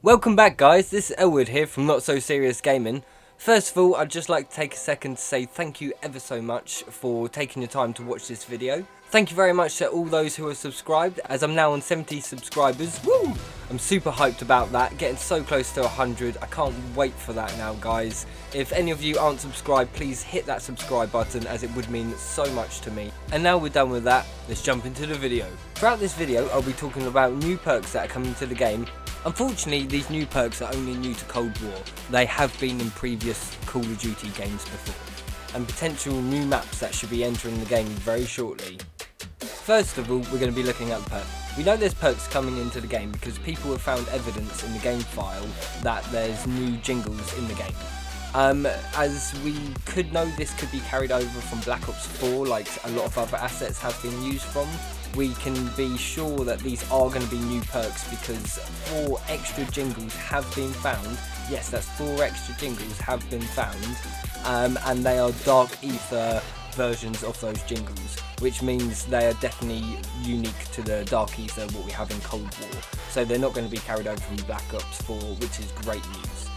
Welcome back guys, this is Elwood here from Not So Serious Gaming. First of all, I'd just like to take a second to say thank you ever so much for taking your time to watch this video. Thank you very much to all those who are subscribed, as I'm now on 70 subscribers. Woo! I'm super hyped about that, getting so close to 100. I can't wait for that now, guys. If any of you aren't subscribed, please hit that subscribe button, as it would mean so much to me. And now we're done with that, let's jump into the video. Throughout this video, I'll be talking about new perks that are coming to the game. Unfortunately, these new perks are only new to Cold War. They have been in previous Call of Duty games before, and potential new maps that should be entering the game very shortly. First of all, we're going to be looking at the perk. We know there's perks coming into the game because people have found evidence in the game file that there's new jingles in the game. As we could know, this could be carried over from Black Ops 4 like a lot of other assets have been used from. We can be sure that these are going to be new perks because 4 extra jingles have been found. Yes, that's 4 extra jingles have been found, and they are Dark Ether versions of those jingles, which means they are definitely unique to the Dark Ether what we have in Cold War. So they're not going to be carried over from Black Ops 4, which is great news.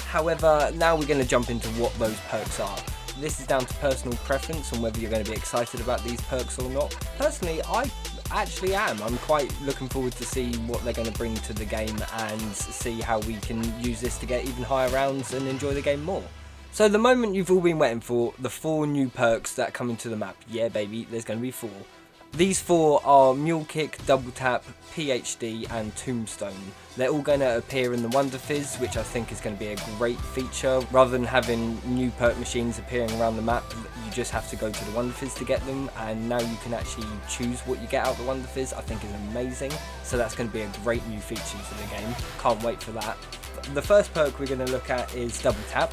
However, now we're going to jump into what those perks are. This is down to personal preference on whether you're going to be excited about these perks or not. Personally, I actually am. I'm quite looking forward to see what they're going to bring to the game and see how we can use this to get even higher rounds and enjoy the game more. So the moment you've all been waiting for, the 4 new perks that come into the map. Yeah baby, there's going to be 4. These 4 are Mule Kick, Double Tap, PhD and Tombstone. They're all going to appear in the Wonder Fizz, which I think is going to be a great feature. Rather than having new perk machines appearing around the map, you just have to go to the Wonder Fizz to get them, and now you can actually choose what you get out of the Wonder Fizz. I think is amazing, so that's going to be a great new feature to the game. Can't wait for that. The first perk we're going to look at is Double Tap.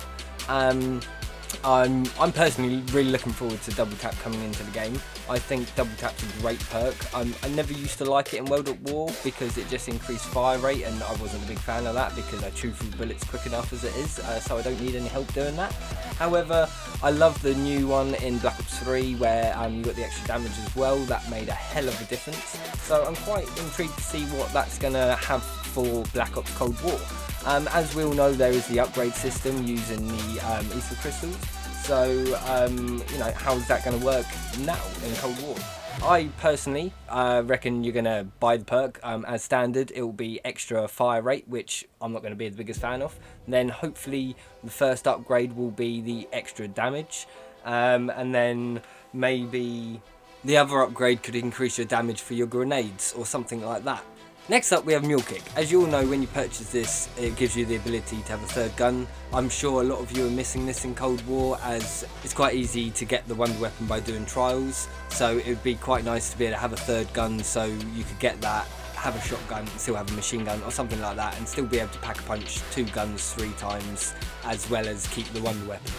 I'm personally really looking forward to Double Tap coming into the game. I think Double Tap's a great perk. I never used to like it in World at War because it just increased fire rate, and I wasn't a big fan of that because I chew through bullets quick enough as it is, so I don't need any help doing that. However, I love the new one in Black Ops 3 where you got the extra damage as well. That made a hell of a difference. So I'm quite intrigued to see what that's going to have for Black Ops Cold War. As we all know, there is the upgrade system using the Ether Crystals. So, you know, how is that going to work now in Cold War? I personally reckon you're going to buy the perk as standard. It will be extra fire rate, which I'm not going to be the biggest fan of. Then hopefully the first upgrade will be the extra damage. And then maybe the other upgrade could increase your damage for your grenades or something like that. Next up we have Mule Kick. As you all know, when you purchase this, it gives you the ability to have a third gun. I'm sure a lot of you are missing this in Cold War, as it's quite easy to get the wonder weapon by doing trials. So it would be quite nice to be able to have a third gun, so you could get that, have a shotgun, and still have a machine gun or something like that, and still be able to pack a punch 2 guns 3 times, as well as keep the wonder weapon.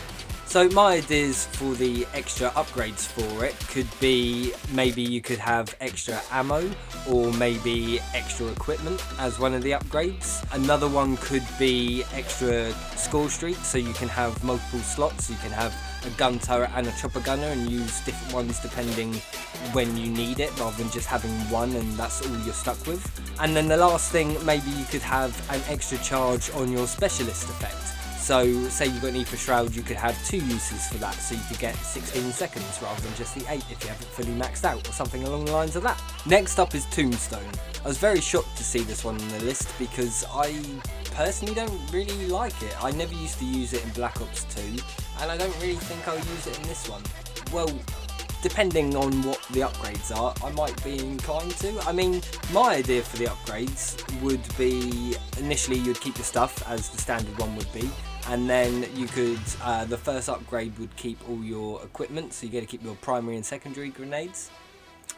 So my ideas for the extra upgrades for it could be maybe you could have extra ammo or maybe extra equipment as one of the upgrades. Another one could be extra score streak, so you can have multiple slots. You can have a gun turret and a chopper gunner and use different ones depending when you need it, rather than just having one and that's all you're stuck with. And then the last thing, maybe you could have an extra charge on your specialist effect. So say you've got an Ether Shroud, you could have 2 uses for that, so you could get 16 seconds rather than just the 8 if you have it fully maxed out, or something along the lines of that. Next up is Tombstone. I was very shocked to see this one on the list because I personally don't really like it. I never used to use it in Black Ops 2, and I don't really think I'll use it in this one. Well, depending on what the upgrades are, I might be inclined to. I mean, my idea for the upgrades would be, initially you'd keep the stuff as the standard one would be, and then you could, the first upgrade would keep all your equipment, so you get to keep your primary and secondary grenades.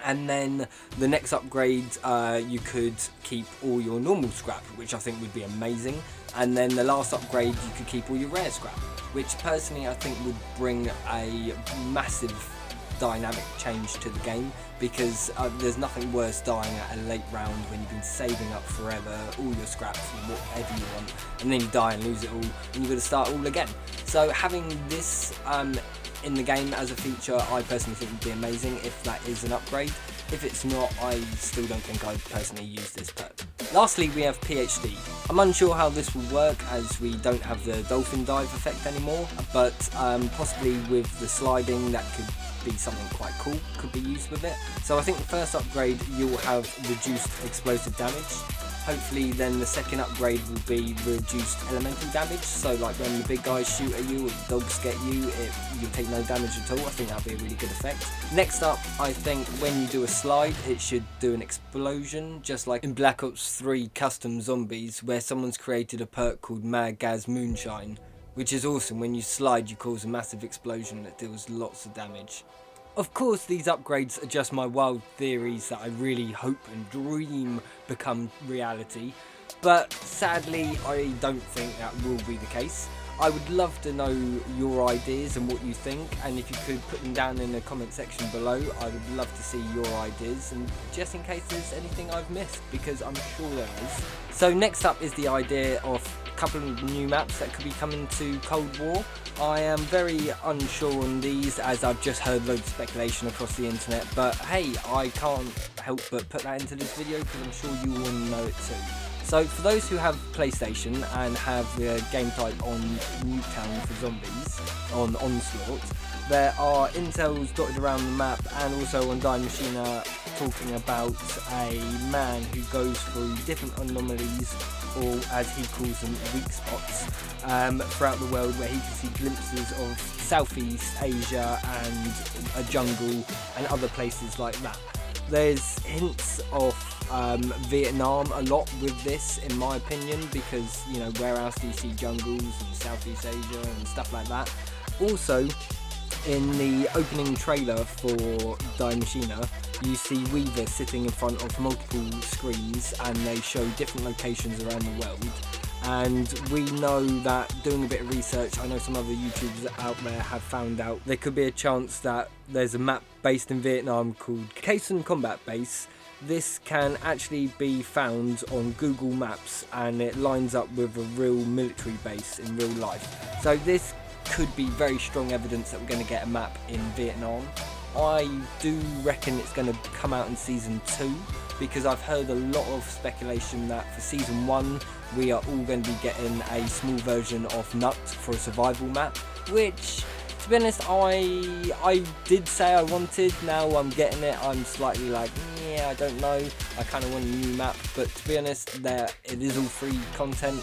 And then the next upgrade, you could keep all your normal scrap, which I think would be amazing. And then the last upgrade, you could keep all your rare scrap, which personally I think would bring a massive dynamic change to the game, because there's nothing worse dying at a late round when you've been saving up forever all your scraps and whatever you want, and then you die and lose it all and you've got to start all again. So having this in the game as a feature, I personally think would be amazing if that is an upgrade. If it's not, I still don't think I'd personally use this perk. Lastly, we have PhD. I'm unsure how this will work as we don't have the dolphin dive effect anymore, but possibly with the sliding that could be something quite cool, could be used with it. So I think the first upgrade you'll have reduced explosive damage. Hopefully then the second upgrade will be reduced elemental damage, so like when the big guys shoot at you or the dogs get you, you'll take no damage at all. I think that'll be a really good effect. Next up, I think when you do a slide, it should do an explosion, just like in Black Ops 3 Custom Zombies, where someone's created a perk called Mad Gaz Moonshine, which is awesome. When you slide, you cause a massive explosion that deals lots of damage. Of course, these upgrades are just my wild theories that I really hope and dream become reality, but sadly I don't think that will be the case. I would love to know your ideas and what you think, and if you could put them down in the comment section below, I would love to see your ideas, and just in case there's anything I've missed, because I'm sure there is. So next up is the idea of a couple of new maps that could be coming to Cold War. I am very unsure on these, as I've just heard loads of speculation across the internet, but hey, I can't help but put that into this video because I'm sure you all know it too. So for those who have PlayStation and have the game type on Nuketown for Zombies, on Onslaught, there are intels dotted around the map and also on Machine talking about a man who goes through different anomalies, or as he calls them, weak spots, throughout the world, where he can see glimpses of Southeast Asia and a jungle and other places like that. There's hints of Vietnam a lot with this, in my opinion, because, you know, where else do you see jungles in Southeast Asia and stuff like that. Also, in the opening trailer for Die Machina, you see Weaver sitting in front of multiple screens and they show different locations around the world. And we know that, doing a bit of research, I know some other YouTubers out there have found out there could be a chance that there's a map based in Vietnam called Cason Combat Base. This can actually be found on Google Maps and it lines up with a real military base in real life. So this could be very strong evidence that we're going to get a map in Vietnam. I do reckon it's going to come out in Season 2, because I've heard a lot of speculation that for Season 1 we are all going to be getting a small version of Nut for a survival map, which, to be honest, I did say I wanted. Now I'm getting it, I'm slightly like, yeah, I don't know, I kind of want a new map, but to be honest, it is all free content.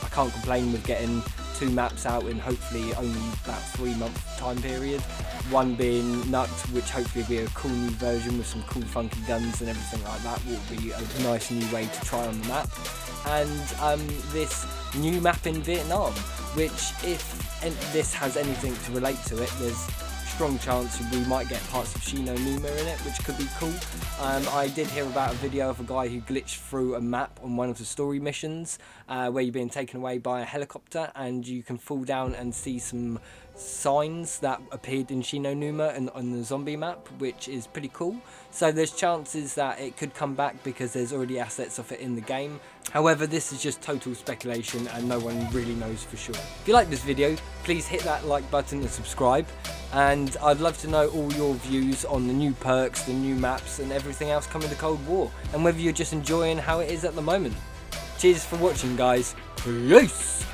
I can't complain with getting 2 maps out in hopefully only about 3-month time period. One being Nut, which hopefully will be a cool new version with some cool funky guns and everything like that, will be a nice new way to try on the map. And this new map in Vietnam, which, if this has anything to relate to it, there's strong chance we might get parts of Shino Numa in it, which could be cool. I did hear about a video of a guy who glitched through a map on one of the story missions, where you're being taken away by a helicopter and you can fall down and see some signs that appeared in Shino Numa and on the zombie map, which is pretty cool. So there's chances that it could come back because there's already assets of it in the game. However, this is just total speculation and no one really knows for sure. If you like this video, please hit that like button and subscribe, and I'd love to know all your views on the new perks, the new maps and everything else coming to Cold War, and whether you're just enjoying how it is at the moment. Cheers for watching, guys. Peace!